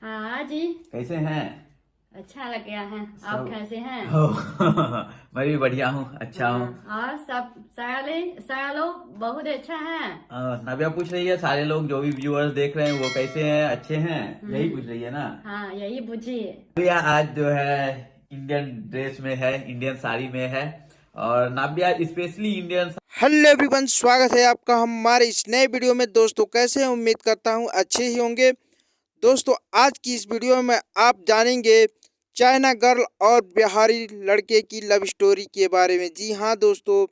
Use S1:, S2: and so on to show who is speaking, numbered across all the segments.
S1: हाँ जी।
S2: कैसे हैं?
S1: अच्छा लग गया है। आप कैसे हैं?
S2: मैं भी बढ़िया हूँ, अच्छा हूँ।
S1: और सब सारे लोग बहुत अच्छा है।
S2: नव्या पूछ रही है सारे लोग जो भी व्यूअर्स देख रहे हैं वो कैसे हैं, अच्छे हैं, यही पूछ रही है ना।
S1: हाँ, यही पूछिए।
S2: नव्या आज जो है इंडियन ड्रेस में है, इंडियन साड़ी में है। और नव्या स्पेशली इंडियन।
S3: हेलो एवरीवन, स्वागत है आपका हमारे इस नए वीडियो में। दोस्तों कैसे हैं? उम्मीद करता हूं अच्छे ही होंगे। दोस्तों आज की इस वीडियो में आप जानेंगे चाइना गर्ल और बिहारी लड़के की लव स्टोरी के बारे में। जी हाँ दोस्तों,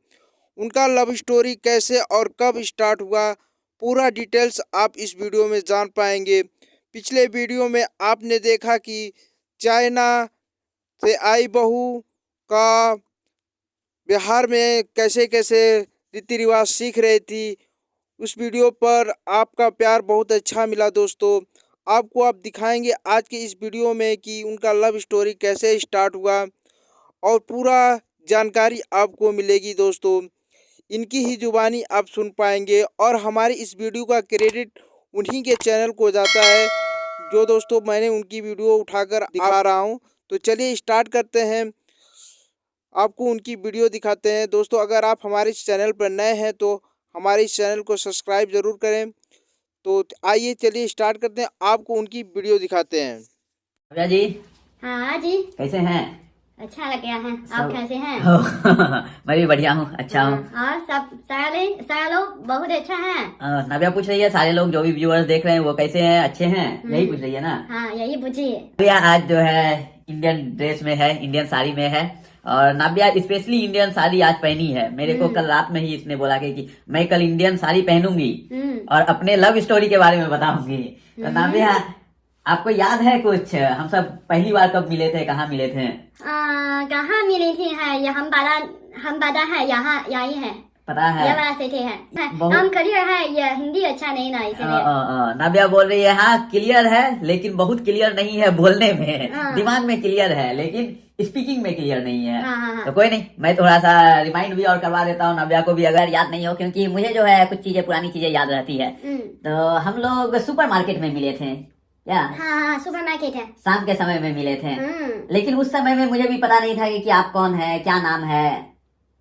S3: उनका लव स्टोरी कैसे और कब स्टार्ट हुआ, पूरा डिटेल्स आप इस वीडियो में जान पाएंगे। पिछले वीडियो में आपने देखा कि चाइना से आई बहू का बिहार में कैसे कैसे रीति रिवाज सीख रही थी। उस वीडियो पर आपका प्यार बहुत अच्छा मिला दोस्तों। आपको आप दिखाएंगे आज के इस वीडियो में कि उनका लव स्टोरी कैसे स्टार्ट हुआ और पूरा जानकारी आपको मिलेगी दोस्तों। इनकी ही जुबानी आप सुन पाएंगे और हमारी इस वीडियो का क्रेडिट उन्हीं के चैनल को जाता है जो दोस्तों मैंने उनकी वीडियो उठाकर दिखा रहा हूँ। तो चलिए स्टार्ट करते हैं, आपको उनकी वीडियो दिखाते हैं। दोस्तों अगर आप हमारे इस चैनल पर नए हैं तो हमारे इस चैनल को सब्सक्राइब ज़रूर करें। तो आइए चलिए स्टार्ट करते हैं, आपको उनकी वीडियो दिखाते हैं।
S2: नव्या जी
S1: हाँ जी।
S2: कैसे हैं?
S1: अच्छा लग गया है। आप कैसे हैं?
S2: मैं भी बढ़िया हूँ, अच्छा हूँ।
S1: और सब सारे लोग बहुत अच्छा है।
S2: नव्या पूछ रही है सारे लोग जो भी व्यूअर्स देख रहे हैं वो कैसे हैं, अच्छे हैं, यही पूछ रही है ना।
S1: हाँ, यही पूछिए।
S2: नव्या आज जो है इंडियन ड्रेस में है, इंडियन साड़ी में है। और नव्या स्पेशली इंडियन साड़ी आज पहनी है। मेरे को कल रात में ही इसने बोला कि मैं कल इंडियन साड़ी पहनूंगी और अपने लव स्टोरी के बारे में बताऊंगी। तो नव्या आपको याद है कुछ, हम सब पहली बार कब मिले थे, कहाँ मिले थे?
S1: कहाँ मिली थी? है ये हम पता है, यहाँ यही है,
S2: पता है?
S1: ये वाला सिटी है। हम क्लियर है, ये हिंदी अच्छा नहीं ना इसलिए।
S2: नव्या बोल रही है हाँ क्लियर है, लेकिन बहुत क्लियर नहीं है बोलने में। दिमाग में क्लियर है लेकिन स्पीकिंग में क्लियर नहीं है। तो कोई नहीं, मैं थोड़ा सा रिमाइंड भी और करवा देता हूँ नव्या को भी, अगर याद नहीं हो, क्योंकि मुझे जो है कुछ चीजें, पुरानी चीजें याद रहती है। तो हम लोग सुपर मार्केट में मिले थे क्या?
S1: हाँ, सुपर मार्केट है।
S2: शाम के समय में मिले थे। लेकिन उस समय में मुझे भी पता नहीं था कि आप कौन है, क्या नाम है।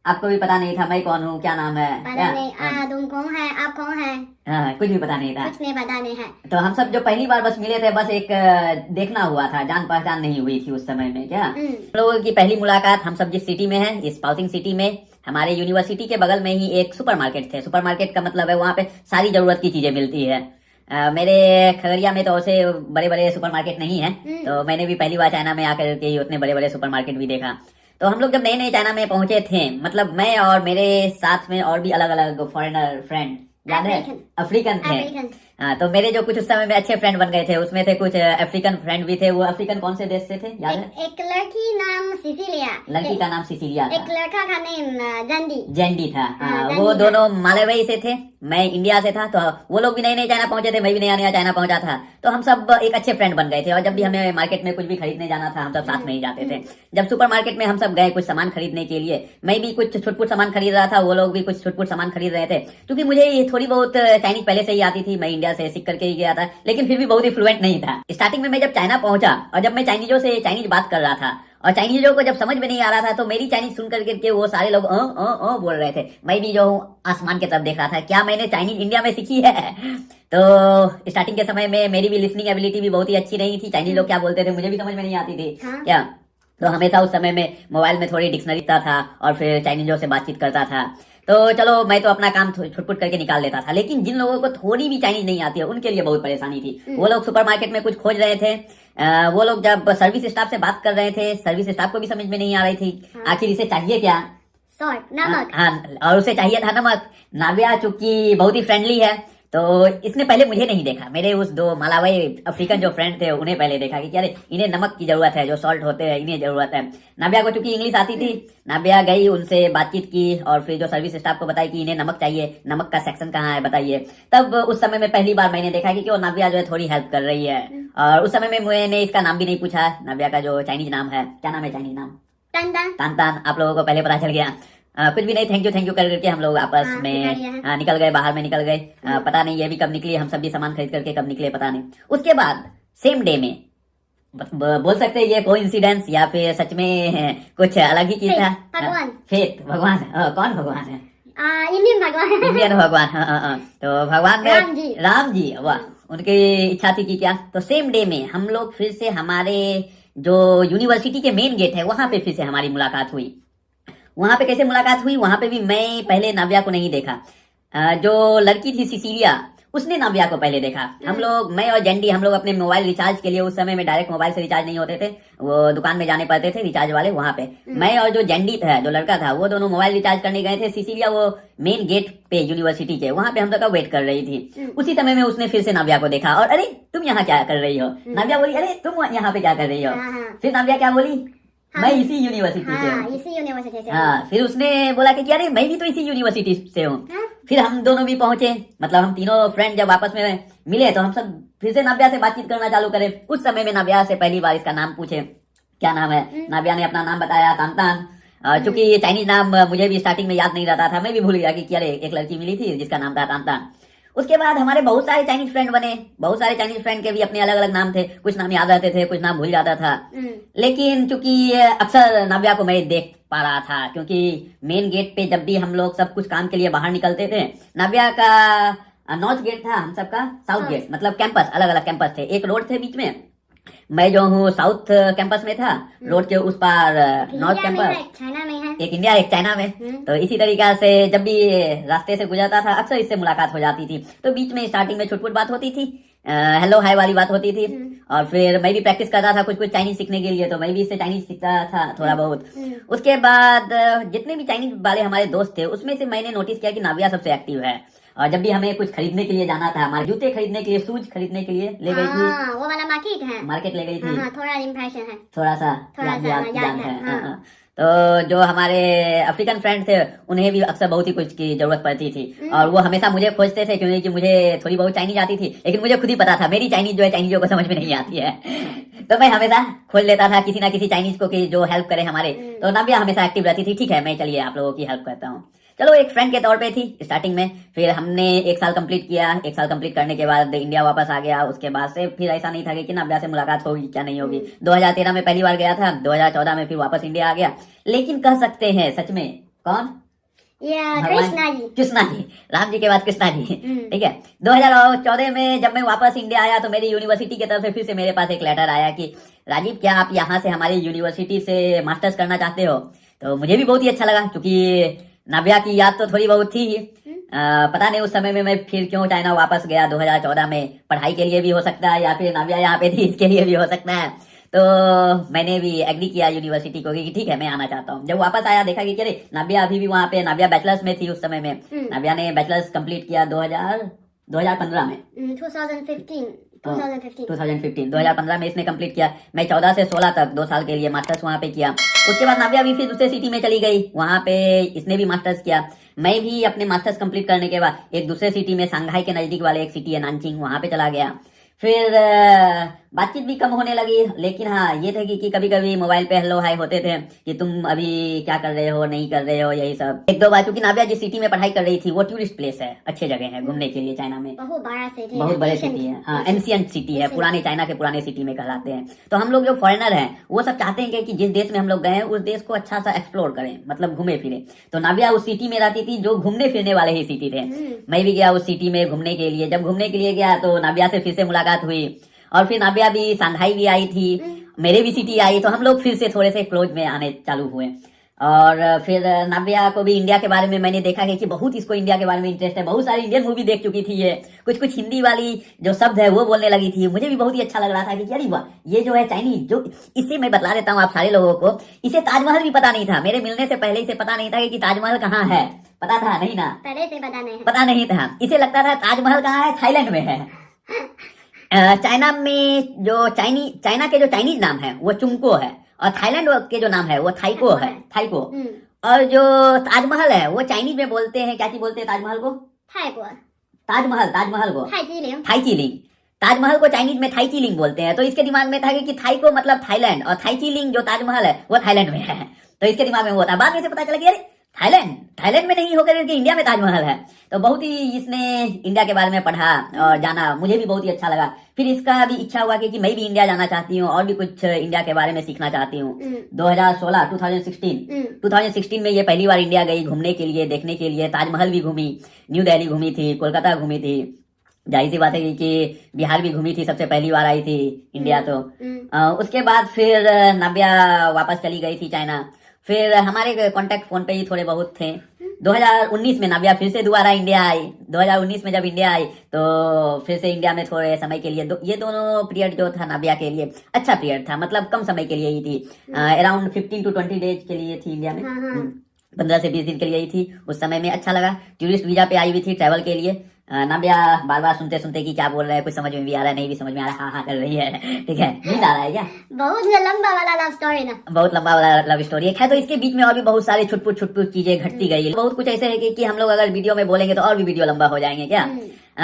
S2: आपको भी पता नहीं था मैं कौन हूँ, क्या नाम है?
S1: पता नहीं। तुम कौन है, आप कौन है?
S2: हाँ, कुछ भी पता नहीं था।
S1: कुछ नहीं पता नहीं है।
S2: तो हम सब जो पहली बार बस मिले थे, बस एक देखना हुआ था, जान पहचान नहीं हुई थी उस समय में। क्या हम लोगों की पहली मुलाकात, हम सब जिस सिटी में है, इस पाउसिंग सिटी में, हमारे यूनिवर्सिटी के बगल में ही एक सुपर मार्केट थे। सुपर मार्केट का मतलब है वहाँ पे सारी जरूरत की चीजें मिलती है। मेरे खगड़िया में तो ऐसे बड़े बड़े सुपर मार्केट नहीं है, तो मैंने भी पहली बार चाइना में आकर के उतने बड़े बड़े सुपर मार्केट भी देखा। तो हम लोग जब नए नए चाइना में पहुंचे थे, मतलब मैं और मेरे साथ में और भी अलग अलग फॉरेनर फ्रेंड, याद है, अफ्रीकन थे। हाँ, तो मेरे जो कुछ उस समय में अच्छे फ्रेंड बन गए थे, उसमें थे कुछ अफ्रीकन फ्रेंड भी थे। वो अफ्रीकन कौन से देश से थे, याद है?
S1: एक लड़की नाम सिसिलिया,
S2: लड़की का नाम सिसिलिया था।
S1: एक लड़का का नाम
S2: जेंडी था। वो दोनों मालवी से थे, मैं इंडिया से था। तो वो लोग भी नए नए चाइना पहुंचे थे, मैं भी नया नया चाइना पहुंचा था। तो हम सब एक अच्छे फ्रेंड बन गए थे और जब भी हमें मार्केट में कुछ भी खरीदने जाना था, हम सब साथ में ही जाते थे। जब सुपर मार्केट में हम सब गए कुछ सामान खरीदने के लिए, मैं भी कुछ छुटपुट सामान खरीद रहा था, वो लोग भी कुछ छुटपुट सामान खरीद रहे थे। क्योंकि मुझे ये थोड़ी बहुत चाइनीज पहले से ही आती थी, मैं इंडिया से सीख करके ही गया था, लेकिन फिर भी बहुत ही फ्लुएंट नहीं था। स्टार्टिंग में मैं जब चाइना पहुंचा और जब मैं चाइनीजों से चाइनीज बात कर रहा था और चाइनीजों को जब समझ में नहीं आ रहा था, तो मेरी चाइनीज सुन करके वो सारे लोग बोल रहे थे। मैं भी जो हूँ आसमान की तरफ देख रहा था, क्या मैंने चाइनीज इंडिया में सीखी है? तो स्टार्टिंग के समय में मेरी भी लिसनिंग एबिलिटी भी बहुत ही अच्छी नहीं थी। चाइनीज लोग क्या बोलते थे मुझे भी समझ में नहीं आती थी। क्या तो हमेशा उस समय में मोबाइल में थोड़ी डिक्शनरी था और फिर चाइनीजों से बातचीत करता था। तो चलो मैं तो अपना काम छुटपुट करके निकाल लेता था, लेकिन जिन लोगों को थोड़ी भी चाइनीज नहीं आती है उनके लिए बहुत परेशानी थी। वो लोग सुपर मार्केट में कुछ खोज रहे थे। वो लोग जब सर्विस स्टाफ से बात कर रहे थे, सर्विस स्टाफ को भी समझ में नहीं आ रही थी आखिर इसे चाहिए क्या।
S1: सॉल्ट, नमक।
S2: हाँ, और उसे चाहिए था नमक। नव्या चूंकि बहुत ही फ्रेंडली है, तो इसने पहले मुझे नहीं देखा, मेरे उस दो मालावी अफ्रीकन जो फ्रेंड थे उन्हें पहले देखा कि अरे इन्हें नमक की जरूरत है, जो सॉल्ट होते हैं इन्हें जरूरत है। नव्या को चूंकि इंग्लिश आती थी, नव्या गई, उनसे बातचीत की और फिर जो सर्विस स्टाफ को बताई कि इन्हें नमक चाहिए, नमक का सेक्शन कहाँ है बताइए। तब उस समय में पहली बार मैंने देखा कि वो नव्या जो है थोड़ी हेल्प कर रही है। और उस समय में मैंने इसका नाम भी नहीं पूछा, नव्या का जो चाइनीज नाम है, क्या नाम है चाइनीज नाम? तान तान। आप लोगों को पहले पता चल गया। कुछ भी नहीं, थैंक यू करके हम लोग आपस में निकल गए, बाहर में निकल गए। पता नहीं ये भी कब निकली, हम सब भी सामान खरीद करके कब निकले पता नहीं। उसके बाद सेम डे में। बोल सकते हैं ये कोइंसिडेंस या फिर सच में कुछ अलग ही चीज था।
S1: भगवान।
S2: फेथ, भगवान। कौन भगवान है?
S1: इंडियन भगवान।
S2: इंडियन भगवान। हाँ। तो भगवान ने राम जी, वाह, उनकी इच्छा थी कि क्या, तो सेम डे में हम लोग फिर से हमारे जो यूनिवर्सिटी के मेन गेट है वहां पे फिर से हमारी मुलाकात हुई। वहां पे कैसे मुलाकात हुई? वहां पे भी मैं पहले नाव्या को नहीं देखा। जो लड़की थी सिसिलिया, उसने नाव्या को पहले देखा। हम लोग, मैं और जेंडी, हम लोग अपने मोबाइल रिचार्ज के लिए, उस समय में डायरेक्ट मोबाइल से रिचार्ज नहीं होते थे, वो दुकान में जाने पड़ते थे रिचार्ज वाले, वहां पे मैं और जो जेंडी था, जो लड़का था, वो दोनों मोबाइल रिचार्ज करने गए थे। सिसिलिया वो मेन गेट पे यूनिवर्सिटी के वहां पे हम लोग का वेट कर रही थी। उसी समय में उसने फिर से नाव्या को देखा और अरे तुम यहाँ क्या कर रही हो? नाव्या बोली अरे तुम यहाँ पे क्या कर रही हो? फिर नाव्या क्या बोली? मैं इसी यूनिवर्सिटी से हूँ।
S1: इसी यूनिवर्सिटी से।
S2: हाँ, फिर उसने बोला कि अरे मैं भी तो इसी यूनिवर्सिटी से हूँ। फिर हम दोनों भी पहुंचे, मतलब हम तीनों फ्रेंड जब आपस में मिले तो हम सब फिर से नाव्या से बातचीत करना चालू करे। उस समय में नाव्या से पहली बार इसका नाम पूछे, क्या नाम है? नाव्या ने अपना नाम बताया, तानतान। चूंकि ये चाइनीज नाम मुझे भी स्टार्टिंग में याद नहीं रहता था, मैं भी भूल गया कि अरे एक लड़की मिली थी जिसका नाम था तानतान। उसके बाद हमारे बहुत सारे चाइनीज फ्रेंड बने। बहुत सारे चाइनीज फ्रेंड के भी अपने अलग अलग नाम थे, कुछ नाम याद रहते थे, कुछ नाम भूल जाता था। लेकिन चूंकि अक्सर नाव्या को मैं देख पा रहा था, क्योंकि मेन गेट पे जब भी हम लोग सब कुछ काम के लिए बाहर निकलते थे, नाव्या का नॉर्थ गेट था, हम सबका साउथ गेट, मतलब कैंपस, अलग अलग कैंपस थे, एक रोड थे बीच में। मैं जो हूँ साउथ कैंपस में था, रोड के उस पार नॉर्थ कैंपस,
S1: चाइना में है,
S2: एक इंडिया एक चाइना में। तो इसी तरीका से जब भी रास्ते से गुजरता था अक्सर इससे मुलाकात हो जाती थी। तो बीच में स्टार्टिंग में छुटपुट बात होती थी, हेलो हाय वाली बात होती थी। और फिर मैं भी प्रैक्टिस करता था कुछ चाइनीज सीखने के लिए, तो मैं भी इससे चाइनीज सीखता था थोड़ा बहुत। उसके बाद जितने भी चाइनीज वाले हमारे दोस्त थे उसमें से मैंने नोटिस किया कि नाव्या सबसे एक्टिव है। और जब भी हमें कुछ खरीदने के लिए जाना था, हमारे जूते खरीदने के लिए, शूज खरीदने के लिए ले गई थी,
S1: वो वाला मार्केट है,
S2: मार्केट ले गई थी।
S1: थोड़ा इम्प्रेशन है,
S2: थोड़ा सा याद है। तो जो हमारे अफ्रीकन फ्रेंड थे उन्हें भी अक्सर बहुत ही कुछ की जरूरत पड़ती थी, और वो हमेशा मुझे खोजते थे, क्योंकि मुझे थोड़ी बहुत चाइनीज आती थी, लेकिन मुझे खुद ही पता था मेरी चाइनीज जो है चाइनीजों को समझ में नहीं आती है। तो मैं हमेशा खोज लेता था किसी ना किसी चाइनीज को कि जो हेल्प करे हमारे। तो नाव्या हमेशा एक्टिव रहती थी, ठीक है मैं चलिए आप लोगों की हेल्प करता हूँ। चलो एक फ्रेंड के तौर पे थी स्टार्टिंग में। फिर हमने 1 साल कंप्लीट किया, 1 साल कंप्लीट करने के बाद इंडिया वापस आ गया। उसके बाद से फिर ऐसा नहीं था कि नाव्या से मुलाकात होगी क्या नहीं होगी। 2013 में पहली बार गया था, 2014 में फिर वापस इंडिया आ गया। लेकिन कह सकते हैं सच में, कौन? कृष्णा जी, राम जी के बाद कृष्णा जी, ठीक है। 2014 में जब मैं वापस इंडिया आया तो मेरी यूनिवर्सिटी की तरफ से फिर से मेरे पास एक लेटर आया कि राजीव क्या आप यहाँ से हमारी यूनिवर्सिटी से मास्टर्स करना चाहते हो? तो मुझे भी बहुत ही अच्छा लगा, क्योंकि नाव्या की याद तो थोड़ी बहुत थी। पता नहीं उस समय में मैं फिर क्यों चाइना वापस गया 2014 में, पढ़ाई के लिए भी हो सकता है या फिर नाव्या यहाँ पे थी इसके लिए भी हो सकता है। तो मैंने भी एग्री किया यूनिवर्सिटी को कि ठीक है मैं आना चाहता हूँ। जब वापस आया देखा कि अरे नाव्या अभी भी वहाँ पे, नाव्या बैचलर्स में थी उस समय में। नाव्या ने बैचलर्स कंप्लीट किया 2015 में, 2015 में इसने कंप्लीट किया। मैं 14 से 16 तक 2 साल के लिए मास्टर्स वहाँ पे किया। उसके बाद नाव्या भी फिर दूसरे सिटी में चली गई, वहाँ पे इसने भी मास्टर्स किया। मैं भी अपने मास्टर्स कंप्लीट करने के बाद एक दूसरे सिटी में, सांघाई के नजदीक वाले एक सिटी है नानचिंग, वहाँ पे चला गया। फिर बातचीत भी कम होने लगी, लेकिन हाँ ये थे कि कभी कभी मोबाइल पे हेलो हाय होते थे कि तुम अभी क्या कर रहे हो, नहीं कर रहे हो, यही सब। 1-2 बार, क्योंकि नाव्या जिस सिटी में पढ़ाई कर रही थी वो टूरिस्ट प्लेस है, अच्छे जगह है घूमने के लिए चाइना में, बहुत बड़े सिटी है। हाँ, एंशिएंट सिटी है, पुराने चाइना के पुराने सिटी में कहलाते हैं। तो हम लोग जो फॉरेनर हैं वो सब चाहते हैं कि जिस देश में हम लोग गए हैं उस देश को अच्छा सा एक्सप्लोर करें, मतलब घूमे फिरे। तो नाव्या उस सिटी में रहती थी जो घूमने फिरने वाले ही सिटी थे। मैं भी गया उस सिटी में घूमने के लिए। जब घूमने के लिए गया तो नाव्या से फिर से मुलाकात हुई, और फिर नाव्या भी सांघाई भी आई थी, मेरे भी सिटी आई, तो हम लोग फिर से थोड़े से क्लोज में आने चालू हुए। और फिर नाव्या को भी इंडिया के बारे में मैंने देखा कि बहुत इसको इंडिया के बारे में इंटरेस्ट है, बहुत सारी इंडियन मूवी देख चुकी थी ये, कुछ हिंदी वाली जो शब्द है वो बोलने लगी थी। मुझे भी बहुत ही अच्छा लग रहा था कि अरे वाह, ये जो है चाइनीज, जो इससे मैं बतला देता हूँ आप सारे लोगों को, इसे ताजमहल भी पता नहीं था। मेरे मिलने से पहले इसे पता नहीं था कि ताजमहल कहाँ है, पता था नहीं ना, पहले से पता नहीं था। इसे लगता था ताजमहल कहाँ है, थाईलैंड में है। चाइना में जो चाइना के जो चाइनीज नाम है वो चुंको है, और थाईलैंड के जो नाम है वो थाईको है, थाईको। और जो ताजमहल है वो चाइनीज में बोलते हैं, क्या चीज बोलते हैं ताजमहल को? ताजमहल को थाईचीलिंग। ताजमहल को चाइनीज में थाईचीलिंग बोलते हैं। तो इसके दिमाग में था कि थाई को मतलब थाईलैंड, और थाईचीलिंग जो ताजमहल है वो थाईलैंड में है। तो इसके दिमाग में वो था। बाद में से पता चला कि अरे थाईलैंड थाईलैंड में नहीं होकर के इंडिया में ताजमहल है। तो बहुत ही इसने इंडिया के बारे में पढ़ा और जाना, मुझे भी बहुत ही अच्छा लगा। फिर इसका भी इच्छा हुआ कि मैं भी इंडिया जाना चाहती हूँ और भी कुछ इंडिया के बारे में सीखना चाहती हूँ। 2016 में ये पहली बार इंडिया गई घूमने के लिए, देखने के लिए। ताजमहल भी घूमी, न्यू दिल्ली घूमी थी, कोलकाता घूमी थी, जाहिर सी बात है कि बिहार भी घूमी थी, सबसे पहली बार आई थी इंडिया। तो उसके बाद फिर नाव्या वापस चली गई थी चाइना। फिर हमारे कांटेक्ट फोन पे ही थोड़े बहुत थे। 2019 में नाव्या फिर से दोबारा इंडिया आई। 2019 में जब इंडिया आई तो फिर से इंडिया में थोड़े समय के लिए ये दोनों पीरियड जो था नाव्या के लिए अच्छा पीरियड था, मतलब कम समय के लिए ही थी। अराउंड 15 to 20 डेज के लिए थी इंडिया में। 15 से 20 दिन के लिए ही थी। उस समय में अच्छा लगा। टूरिस्ट वीजा पे आई हुई थी ट्रैवल के लिए। नाव्या बार बार सुनते सुनते कि क्या बोल रहा है, कुछ समझ में भी आ रहा है, नहीं भी समझ में आ रहा है, हाँ हाँ कर रही है। ठीक है, नींद आ रहा है क्या?
S1: बहुत लंबा वाला लव स्टोरी ना,
S2: बहुत लंबा वाला लव स्टोरी है। तो इसके बीच में और भी बहुत सारी छुटपुट चीजें घटती गई। बहुत कुछ ऐसे है कि हम लोग अगर वीडियो में बोलेंगे तो और भी वीडियो लंबा हो जाएंगे क्या।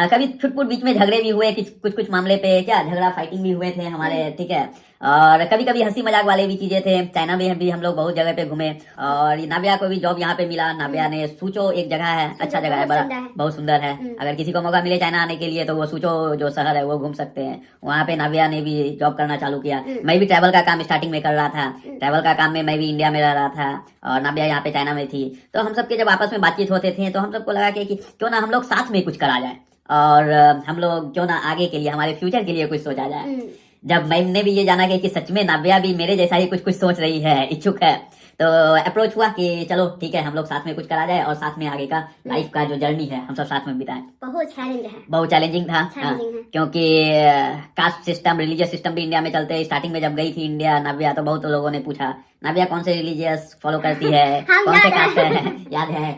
S2: कभी छुटपुट बीच में झगड़े भी हुए, कुछ मामले पे क्या झगड़ा फाइटिंग भी हुए थे हमारे। ठीक है, और कभी कभी हंसी मजाक वाले भी चीजें थे। चाइना में भी हम लोग बहुत जगह पे घूमे और नाव्या को भी जॉब यहाँ पे मिला। नाव्या ने सूचो एक जगह है, अच्छा जगह है, बड़ा बहुत सुंदर है। अगर किसी को मौका मिले चाइना आने के लिए तो वो सूचो जो शहर है वो घूम सकते हैं। वहाँ पे नाव्या ने भी जॉब करना चालू किया। मैं भी ट्रैवल का काम स्टार्टिंग में कर रहा था। ट्रैवल का काम में मैं भी इंडिया में रह रहा था और नाव्या यहाँ पे चाइना में थी। तो हम सबके जब आपस में बातचीत होते थे तो हम सबको लगा कि क्यों ना हम लोग साथ में कुछ करा जाए और हम लोग क्यों ना आगे के लिए, हमारे फ्यूचर के लिए कुछ सोचा जाए। जब मैंने भी ये जाना कि सच में नाव्या भी मेरे जैसा ही कुछ सोच रही है, इच्छुक है, तो अप्रोच हुआ कि चलो ठीक है हम लोग साथ में कुछ करा जाए और साथ में आगे का लाइफ का जो जर्नी है हम सब साथ में बिताएं।
S1: बहुत
S2: चैलेंजिंग था।
S1: challenging है।
S2: क्योंकि कास्ट सिस्टम, रिलीजियस सिस्टम भी इंडिया में चलते हैं। स्टार्टिंग में जब गई थी इंडिया नाव्या तो बहुत लोगों ने पूछा नाव्या कौन से रिलीजियस फॉलो करती है, कौन से कास्ट है, याद है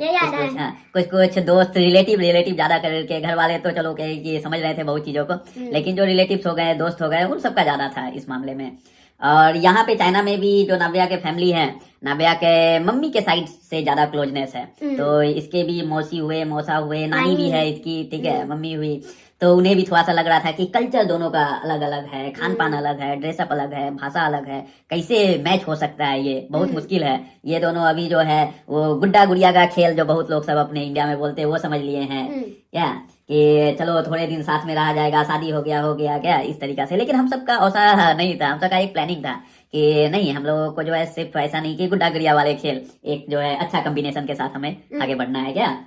S2: कुछ दोस्त रिलेटिव ज्यादा करके, घर वाले तो चलो कि समझ रहे थे बहुत चीजों को, लेकिन जो रिलेटिव्स हो गए, दोस्त हो गए, उन सबका ज्यादा था इस मामले में। और यहाँ पे चाइना में भी जो नाव्या के फैमिली है, नाव्या के मम्मी के साइड से ज्यादा क्लोजनेस है। तो इसके भी मौसी हुए, मौसा हुए, नानी भी है इसकी। ठीक है, मम्मी हुई। तो उन्हें भी थोड़ा सा लग रहा था कि कल्चर दोनों का अलग अलग है, खान पान अलग है, ड्रेसअप अलग है, भाषा अलग है, कैसे मैच हो सकता है, ये बहुत मुश्किल है। ये दोनों अभी जो है वो गुड्डा गुड़िया का खेल जो बहुत लोग सब अपने इंडिया में बोलते हैं वो समझ लिए हैं क्या, कि चलो थोड़े दिन साथ में रहा जाएगा, शादी हो गया क्या, इस तरीका से। लेकिन हम सबका ऐसा नहीं था, हम सबका एक प्लानिंग था कि नहीं, हम लोगों को जो है सिर्फ ऐसा नहीं कि गुड्डा गुड़िया वाले खेल, एक जो है अच्छा कॉम्बिनेशन के साथ हमें आगे बढ़ना है क्या।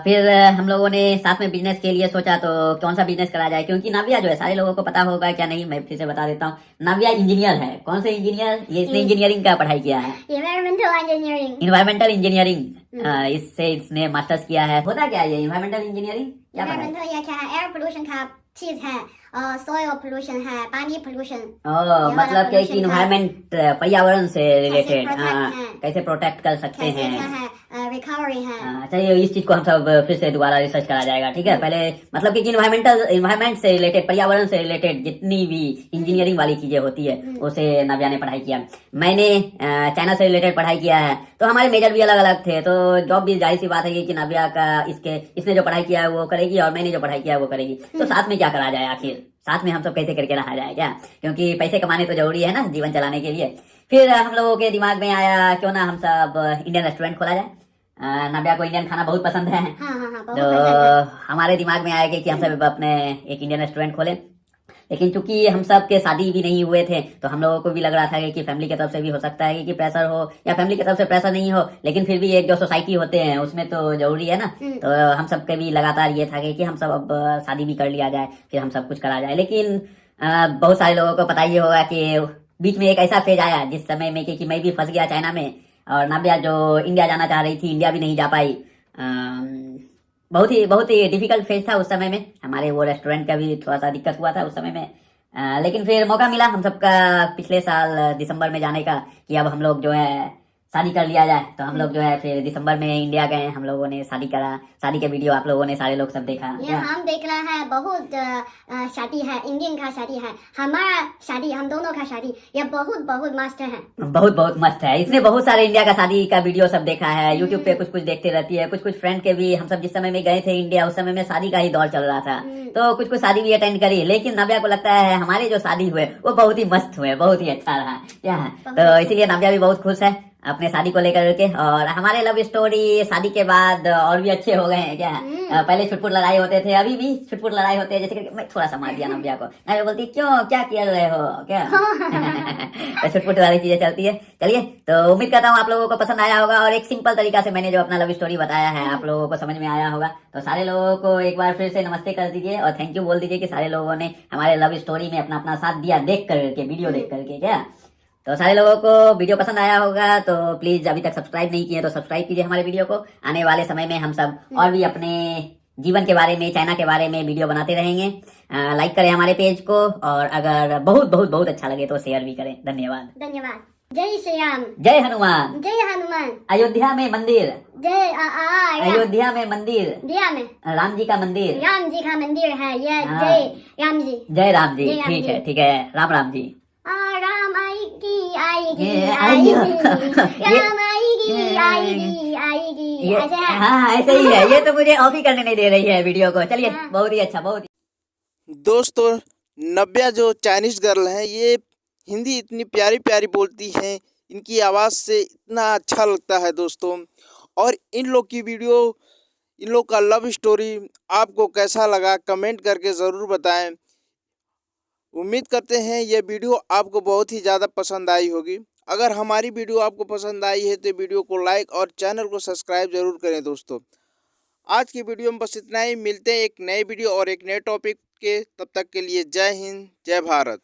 S2: फिर हम लोगों ने साथ में बिजनेस के लिए सोचा तो कौन सा बिजनेस करा जाए, क्योंकि नाव्या जो है सारे लोगों को पता होगा क्या नहीं, मैं फिर से बता देता हूँ। नाव्या इंजीनियर है। कौन से इंजीनियर? ये इसने इंजीनियरिंग का पढ़ाई किया है, इन्वायरमेंटल इंजीनियरिंग। इससे इसने मास्टर्स किया है। होता क्या है ये इन्वायरमेंटल इंजीनियरिंग? क्या
S1: एयर पोल्यूशन का चीज है और सॉइल पोल्यूशन है, पानी पोल्यूशन।
S2: मतलब कि इन्वायरमेंट, पर्यावरण से रिलेटेड कैसे प्रोटेक्ट कर सकते हैं,
S1: रिकवरी है।
S2: चलिए इस चीज को हम सब फिर से दोबारा रिसर्च करा जाएगा। ठीक है, पहले मतलब कि इन्वायरमेंट से रिलेटेड, पर्यावरण से रिलेटेड जितनी भी इंजीनियरिंग वाली चीजें होती है उसे नाव्या ने पढ़ाई किया। मैंने चाइना से रिलेटेड पढ़ाई किया है। तो हमारे मेजर भी अलग अलग थे। तो जॉब भी जाहिर सी बात है कि नाव्या का इसने जो पढ़ाई किया है वो करेगी और मैंने जो पढ़ाई किया है वो करेगी। तो साथ में क्या करा जाए, आखिर साथ में हम सब कैसे करके रहा जाए क्या, क्योंकि पैसे कमाने तो जरूरी है ना जीवन चलाने के लिए। फिर हम लोगों के दिमाग में आया क्यों ना हम सब इंडियन रेस्टोरेंट खोला जाए। नाव्या को इंडियन खाना बहुत पसंद है। तो हमारे दिमाग में आया कि हम सब अपने एक इंडियन रेस्टोरेंट खोले। लेकिन चूंकि हम सब के शादी भी नहीं हुए थे तो हम लोगों को भी लग रहा था कि फैमिली की तरफ से भी हो सकता है कि प्रेशर हो, या फैमिली की तरफ से प्रेशर नहीं हो, लेकिन फिर भी एक जो सोसाइटी होते हैं उसमें तो जरूरी है ना। तो हम सब के भी लगातार ये था कि हम सब अब शादी भी कर लिया जाए, फिर हम सब कुछ करा जाए। लेकिन बहुत सारे लोगों को पता ही होगा कि बीच में एक ऐसा फेज आया जिस समय में कि मैं भी फंस गया चाइना में, और नाव्या जो इंडिया जाना चाह रही थी इंडिया भी नहीं जा पाई। बहुत ही डिफिकल्ट फेज था उस समय में। हमारे वो रेस्टोरेंट का भी थोड़ा सा दिक्कत हुआ था उस समय में। लेकिन फिर मौका मिला हम सबका पिछले साल दिसंबर में जाने का कि अब हम लोग जो है शादी कर लिया जाए। तो हम लोग जो है फिर दिसंबर में इंडिया गए, हम लोगों ने शादी करा। शादी के वीडियो आप लोगों ने सारे लोग सब देखा।
S1: ये हम देख रहे हैं, बहुत शादी है, इंडियन का शादी है, हमारा शादी, हम दोनों का शादी, ये बहुत मस्त है, बहुत
S2: मस्त है। इसने बहुत सारे इंडिया का शादी का वीडियो सब देखा है, यूट्यूब पे कुछ देखते रहती है। कुछ फ्रेंड के भी, हम सब जिस समय में गए थे इंडिया उस समय में शादी का ही दौर चल रहा था, तो कुछ शादी भी अटेंड करी। लेकिन नाव्या को लगता है हमारे जो शादी हुए वो बहुत ही मस्त हुए, बहुत ही अच्छा रहा क्या। तो इसीलिए नाव्या भी बहुत खुश है अपने शादी को लेकर के। और हमारे लव स्टोरी शादी के बाद और भी अच्छे हो गए हैं क्या। पहले छुटपुट लड़ाई होते थे, अभी भी छुटपुट लड़ाई होते हैं। जैसे कि मैं थोड़ा सा मार दिया नव्या को, नव्या बोलती क्यों, क्या किया रहे हो क्या। तो छुटपुट वाली चीजें चलती है। चलिए, तो उम्मीद करता हूँ आप लोगों को पसंद आया होगा और एक सिंपल तरीका से मैंने जो अपना लव स्टोरी बताया है आप लोगों को समझ में आया होगा। तो सारे लोगों को एक बार फिर से नमस्ते कर दीजिए और थैंक यू बोल दीजिए कि सारे लोगों ने हमारे लव स्टोरी में अपना अपना साथ दिया देख करके, वीडियो देख करके क्या। तो सारे लोगों को वीडियो पसंद आया होगा तो प्लीज अभी तक सब्सक्राइब नहीं किए तो सब्सक्राइब कीजिए हमारे वीडियो को। आने वाले समय में हम सब और भी अपने जीवन के बारे में, चाइना के बारे में वीडियो बनाते रहेंगे। लाइक करें हमारे पेज को और अगर बहुत बहुत बहुत अच्छा लगे तो शेयर भी करें। धन्यवाद।
S1: धन्यवाद। जय श्री राम।
S2: जय हनुमान।
S1: जय हनुमान।
S2: अयोध्या में मंदिर।
S1: जय
S2: अयोध्या में मंदिर।
S1: दिया में
S2: राम जी का मंदिर।
S1: राम जी का मंदिर है ये। जय राम जी।
S2: जय राम जी।
S1: जय राम
S2: ठीक
S1: जी।
S2: है, ठीक है। राम राम जी।
S1: राम आएगी आएगी
S2: ये
S1: आएगी,
S2: ये-
S1: राम आएगी आएगी आएगी, ऐसे है।
S2: हाँ ऐसे ही है। ये तो मुझे ऑफ ही करने नहीं दे रही है वीडियो को। चलिए,
S1: हाँ।
S2: बहुत ही अच्छा, बहुत ही।
S3: दोस्तों, नव्या जो चाइनीज गर्ल हैं ये हिंदी इतनी प्यारी प्यारी बोलती हैं, इनकी आवाज़ से इतना अच्छा लगता है दोस्तों। और इन लोग की वीडियो, इन लोग का लव स्टोरी आपको कैसा लगा कमेंट करके ज़रूर बताएं। उम्मीद करते हैं ये वीडियो आपको बहुत ही ज़्यादा पसंद आई होगी। अगर हमारी वीडियो आपको पसंद आई है तो वीडियो को लाइक और चैनल को सब्सक्राइब ज़रूर करें दोस्तों। आज की वीडियो में बस इतना ही। मिलते हैं एक नए वीडियो और एक नए टॉपिक के। तब तक के लिए जय हिंद, जय भारत।